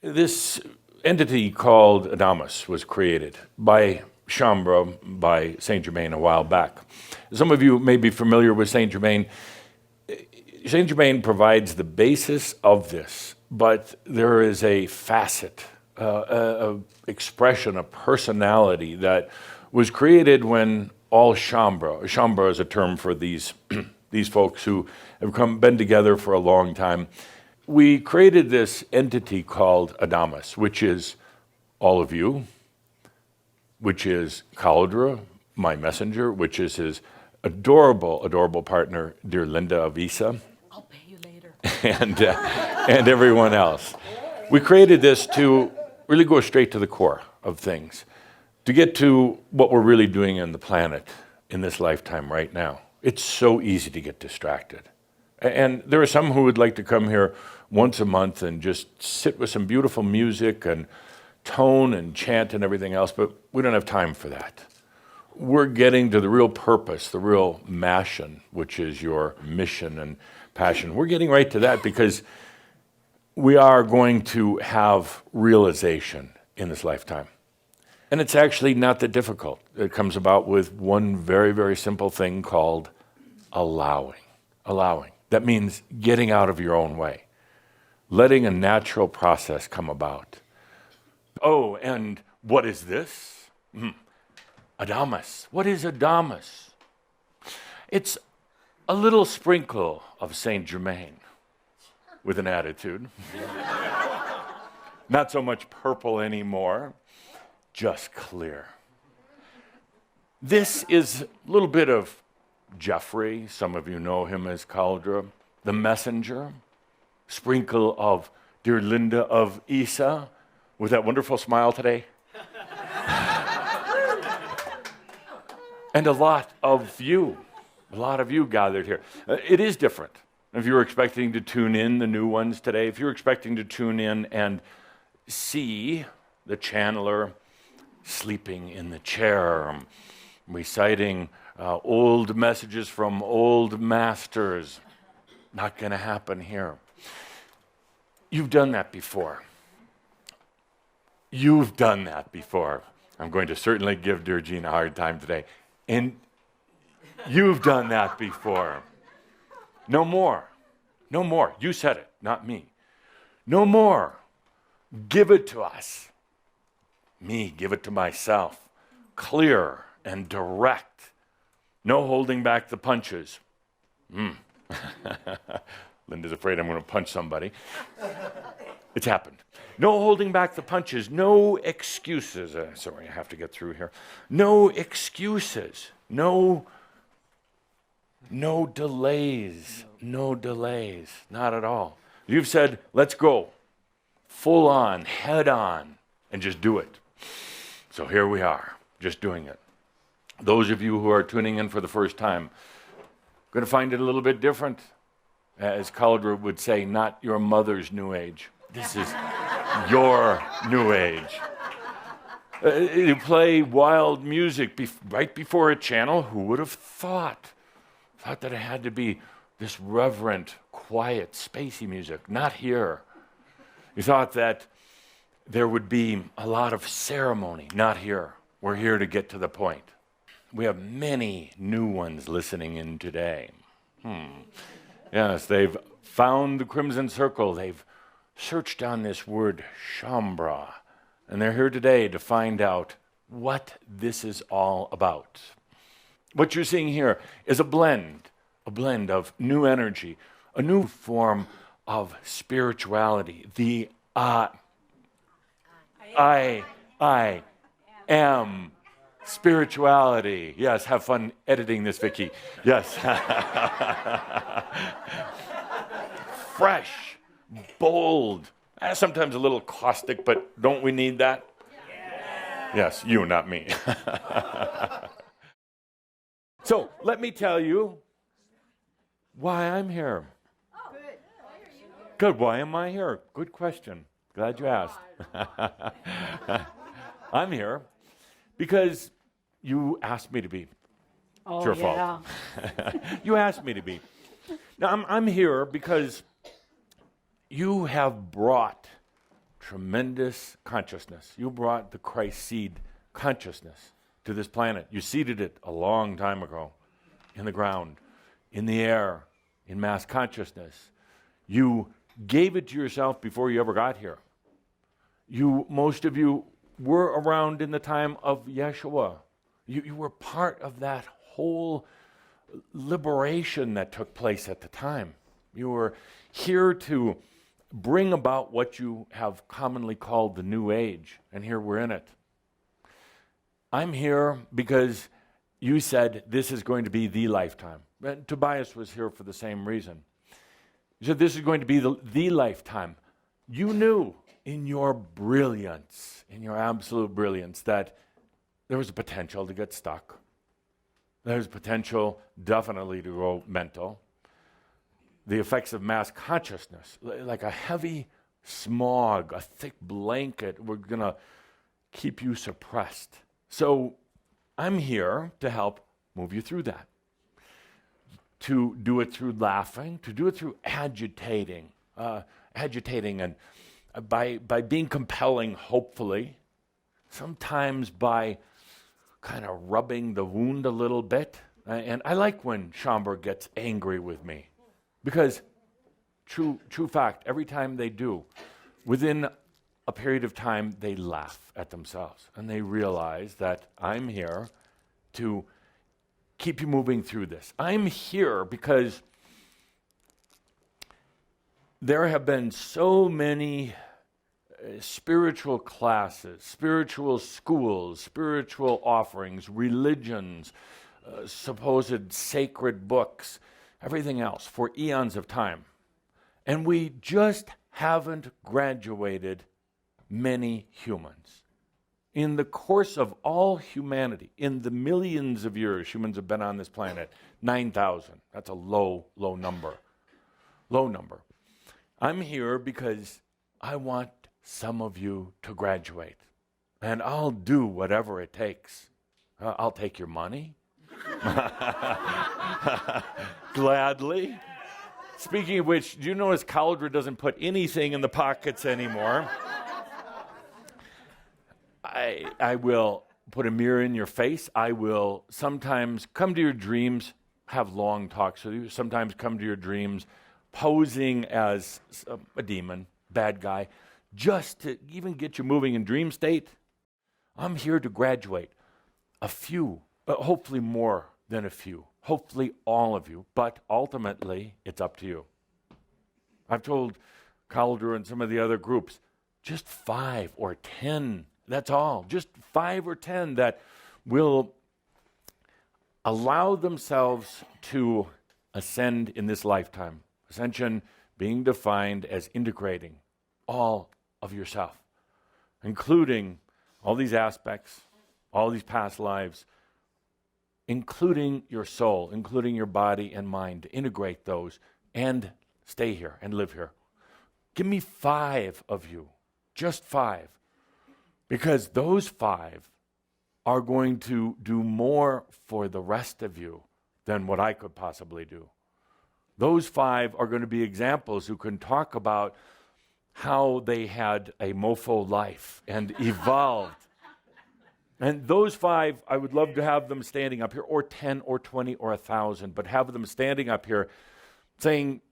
This entity called Adamus was created by shaumbra, by Saint-Germain a while back. Some of you may be familiar with Saint-Germain. Saint-Germain provides the basis of this, but there is a facet, a expression, a personality that was created when all shaumbra is a term for these these folks who have been together for a long time. We created this entity called Adamus, which is all of you, which is Cauldre, my messenger, which is his adorable, adorable partner, dear Linda of Isa. I'll pay you later. and everyone else. We created this to really go straight to the core of things, to get to what we're really doing in the planet in this lifetime right now. It's so easy to get distracted. And there are some who would like to come here once a month and just sit with some beautiful music and tone and chant and everything else, but we don't have time for that. We're getting to the real purpose, the real mission, which is your mission and passion. We're getting right to that because we are going to have realization in this lifetime. And it's actually not that difficult. It comes about with one very, very simple thing called allowing. Allowing. That means getting out of your own way, letting a natural process come about. Oh, and what is this? Adamus. What is Adamus? It's a little sprinkle of Saint-Germain with an attitude. Not so much purple anymore, just clear. This is a little bit of Geoffrey, some of you know him as Cauldre, the messenger, sprinkle of dear Linda of Isa, with that wonderful smile today. And a lot of you gathered here. It is different. If you were expecting to tune in, the new ones today, if you're expecting to tune in and see the channeler sleeping in the chair, reciting old messages from old masters, not going to happen here. You've done that before. You've done that before. I'm going to certainly give dear Jean a hard time today. And you've done that before. No more. No more. You said it, not me. No more. Give it to us. Me, give it to myself. Clear and direct. No holding back the punches. Linda's afraid I'm going to punch somebody. It's happened. No holding back the punches. No excuses. Sorry, I have to get through here. No excuses. No delays. No delays. Not at all. You've said, let's go. Full on, head on, and just do it. So here we are, just doing it. Those of you who are tuning in for the first time, going to find it a little bit different. As Cauldre would say, not your mother's new age. This is your new age. You play wild music right before a channel. Who would have thought? Thought that it had to be this reverent, quiet, spacey music. Not here. You thought that there would be a lot of ceremony. Not here. We're here to get to the point. We have many new ones listening in today. Yes, they've found the Crimson Circle. They've searched on this word shaumbra. And they're here today to find out what this is all about. What you're seeing here is a blend of new energy, a new form of spirituality. The I am spirituality. Yes, have fun editing this, Vicky. Yes. Fresh, bold, sometimes a little caustic, but don't we need that? Yes, you, not me. So let me tell you why I'm here. Good, why am I here? Good question. Glad you asked. I'm here because you asked me to be. Oh, It's your fault. You asked me to be. Now, I'm here because you have brought tremendous consciousness. You brought the Christ seed consciousness to this planet. You seeded it a long time ago in the ground, in the air, in mass consciousness. You gave it to yourself before you ever got here. Most of you were around in the time of Yeshua. You were part of that whole liberation that took place at the time. You were here to bring about what you have commonly called the New Age, and here we're in it. I'm here because you said this is going to be the lifetime. And Tobias was here for the same reason. You said this is going to be the lifetime. You knew in your brilliance, in your absolute brilliance, that there was a potential to get stuck. There's potential definitely to go mental. The effects of mass consciousness, like a heavy smog, a thick blanket, we're going to keep you suppressed. So I'm here to help move you through that. To do it through laughing, to do it through agitating and by being compelling, hopefully, sometimes by kind of rubbing the wound a little bit. And I like when shaumbra gets angry with me, because true fact, every time they do, within a period of time, they laugh at themselves and they realize that I'm here to keep you moving through this. I'm here because there have been so many spiritual classes, spiritual schools, spiritual offerings, religions, supposed sacred books, everything else for eons of time. And we just haven't graduated many humans. In the course of all humanity, in the millions of years humans have been on this planet, 9,000. That's a low number. Low number. I'm here because I want some of you to graduate. And I'll do whatever it takes. I'll take your money. Gladly. Speaking of which, do you notice Cauldre doesn't put anything in the pockets anymore? I will put a mirror in your face. I will sometimes come to your dreams, have long talks with you, sometimes come to your dreams posing as a demon, bad guy, just to even get you moving in dream state. I'm here to graduate a few, hopefully more than a few, hopefully all of you, but ultimately it's up to you. I've told Cauldre and some of the other groups, just 5 or 10, that's all, just 5 or 10 that will allow themselves to ascend in this lifetime. Ascension being defined as integrating all of yourself, including all these aspects, all these past lives, including your soul, including your body and mind, to integrate those and stay here and live here. Give me 5 of you, just 5, because those 5 are going to do more for the rest of you than what I could possibly do. Those 5 are going to be examples who can talk about how they had a mofo life and evolved. And those 5, I would love to have them standing up here, or 10 or 20 or 1,000, but have them standing up here saying,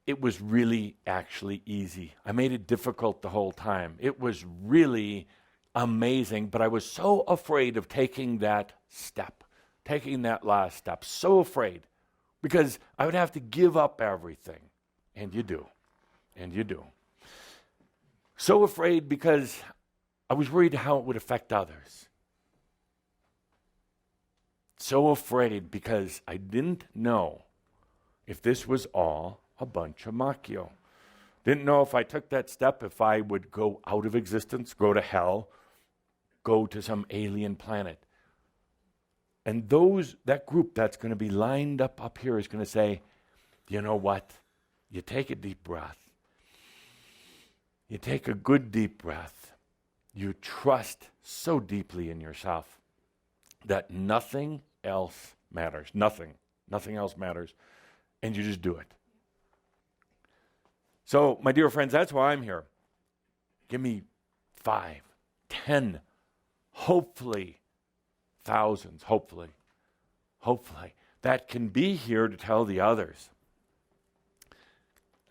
it was really actually easy. I made it difficult the whole time. It was really amazing, but I was so afraid of taking that step, taking that last step, so afraid, because I would have to give up everything. And you do. And you do. So afraid because I was worried how it would affect others. So afraid because I didn't know if this was all a bunch of macchio. Didn't know if I took that step, if I would go out of existence, go to hell, go to some alien planet. And that group that's going to be lined up here is going to say, you know what? You take a deep breath. You take a good deep breath. You trust so deeply in yourself that nothing else matters. Nothing else matters. And you just do it. So, my dear friends, that's why I'm here. Give me 5, 10, hopefully thousands, hopefully, that can be here to tell the others,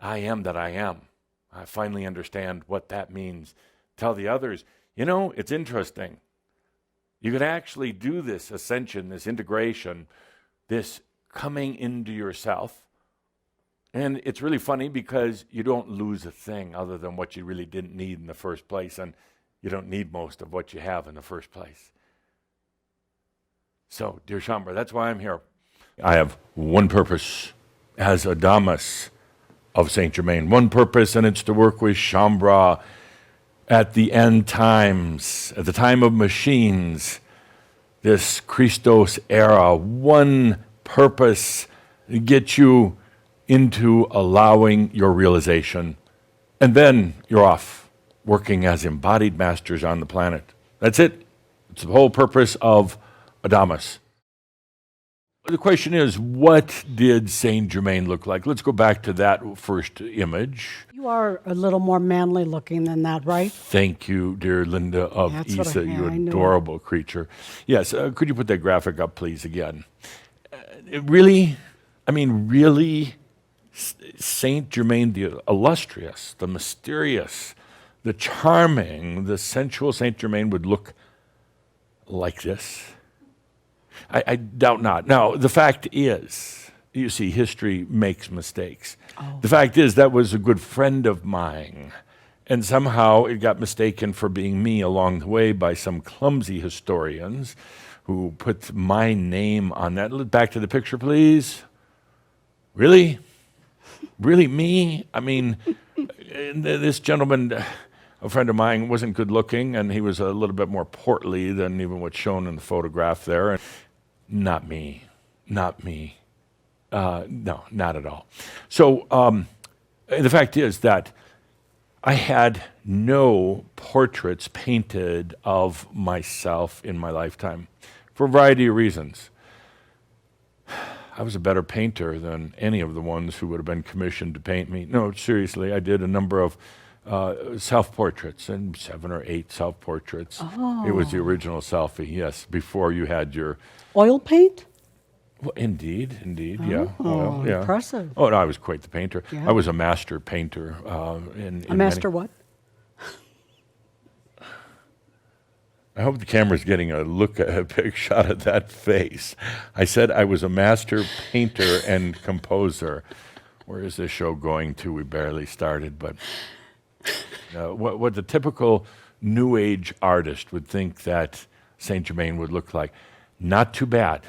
I am that I am. I finally understand what that means. Tell the others, it's interesting. You can actually do this ascension, this integration, this coming into yourself. And it's really funny because you don't lose a thing other than what you really didn't need in the first place, and you don't need most of what you have in the first place. So, dear shaumbra, that's why I'm here. I have one purpose as Adamus of Saint-Germain. One purpose, and it's to work with shaumbra at the end times, at the time of machines, this Christos era. One purpose, get you into allowing your realization. And then you're off, working as embodied masters on the planet. That's it. It's the whole purpose of Adamus. The question is, what did Saint-Germain look like? Let's go back to that first image. You are a little more manly looking than that, right? Thank you, dear Linda of That's Isa, you adorable creature. Yes, could you put that graphic up, please, again? Really, Saint-Germain, the illustrious, the mysterious, the charming, the sensual Saint-Germain would look like this. I doubt not. Now, the fact is, you see, history makes mistakes. Oh. The fact is, that was a good friend of mine, and somehow it got mistaken for being me along the way by some clumsy historians who put my name on that. Back to the picture, please. Really? Really me? This gentleman, a friend of mine, wasn't good looking, and he was a little bit more portly than even what's shown in the photograph there. And not me. No, not at all. So the fact is that I had no portraits painted of myself in my lifetime for a variety of reasons. I was a better painter than any of the ones who would have been commissioned to paint me. No, seriously, I did a number of self-portraits, and 7 or 8 self-portraits. Oh. It was the original selfie, yes, before you had your... Oil paint? Well, indeed, yeah. Oil, yeah. Impressive. Oh, no, I was quite the painter. Yeah. I was a master painter. A master what? I hope the camera's getting a big shot at that face. I said I was a master painter and composer. Where is this show going to? We barely started, but what the typical New Age artist would think that Saint-Germain would look like. Not too bad.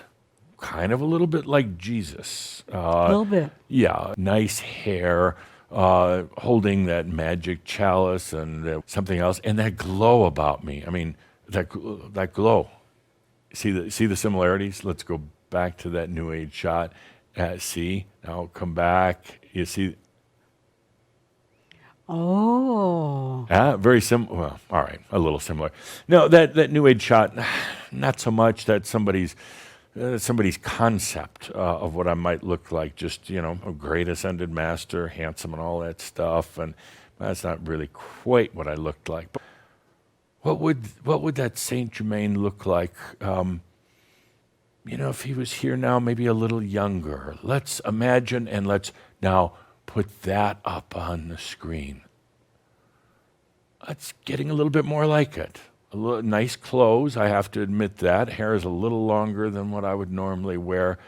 Kind of a little bit like Jesus. A little bit. Yeah, nice hair, holding that magic chalice and something else, and that glow about me. That glow. See the similarities? Let's go back to that New Age shot. See, now come back. You see? Oh. Very similar. Well, all right, a little similar. No, that New Age shot, not so much. That's somebody's concept of what I might look like. Just, a great ascended master, handsome and all that stuff. And that's not really quite what I looked like. But what would that Saint-Germain look like? If he was here now, maybe a little younger. Let's imagine, and let's now put that up on the screen. It's getting a little bit more like it. Nice clothes, I have to admit that. Hair is a little longer than what I would normally wear.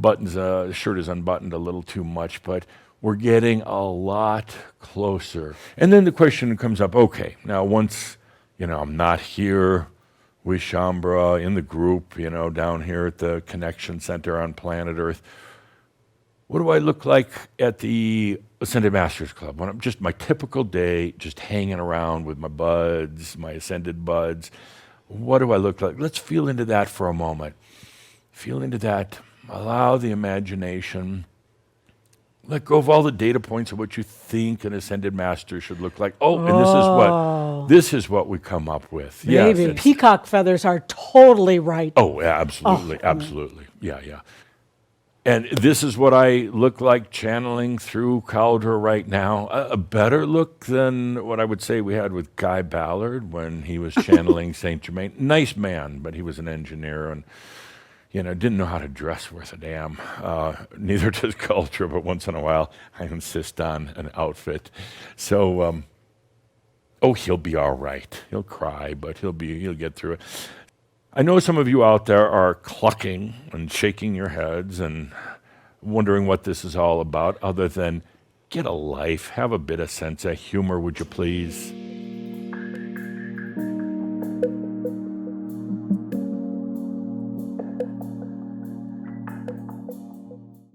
Shirt is unbuttoned a little too much, but we're getting a lot closer. And then the question comes up, okay, now once, I'm not here with shaumbra in the group, down here at the Connection Center on planet Earth. What do I look like at the Ascended Masters Club? When I'm just my typical day, just hanging around with my buds, my ascended buds. What do I look like? Let's feel into that for a moment. Feel into that. Allow the imagination. Let go of all the data points of what you think an ascended master should look like. And this is what we come up with. Maybe yes, peacock feathers are totally right. Oh, yeah, absolutely, absolutely. Yeah. And this is what I look like channeling through Cauldre right now. A better look than what I would say we had with Guy Ballard when he was channeling Saint-Germain. Nice man, but he was an engineer and, didn't know how to dress worth a damn. Neither does Cauldre, but once in a while I insist on an outfit. So, he'll be all right. He'll cry, but he'll get through it. I know some of you out there are clucking and shaking your heads and wondering what this is all about, other than get a life, have a bit of sense of humor, would you please?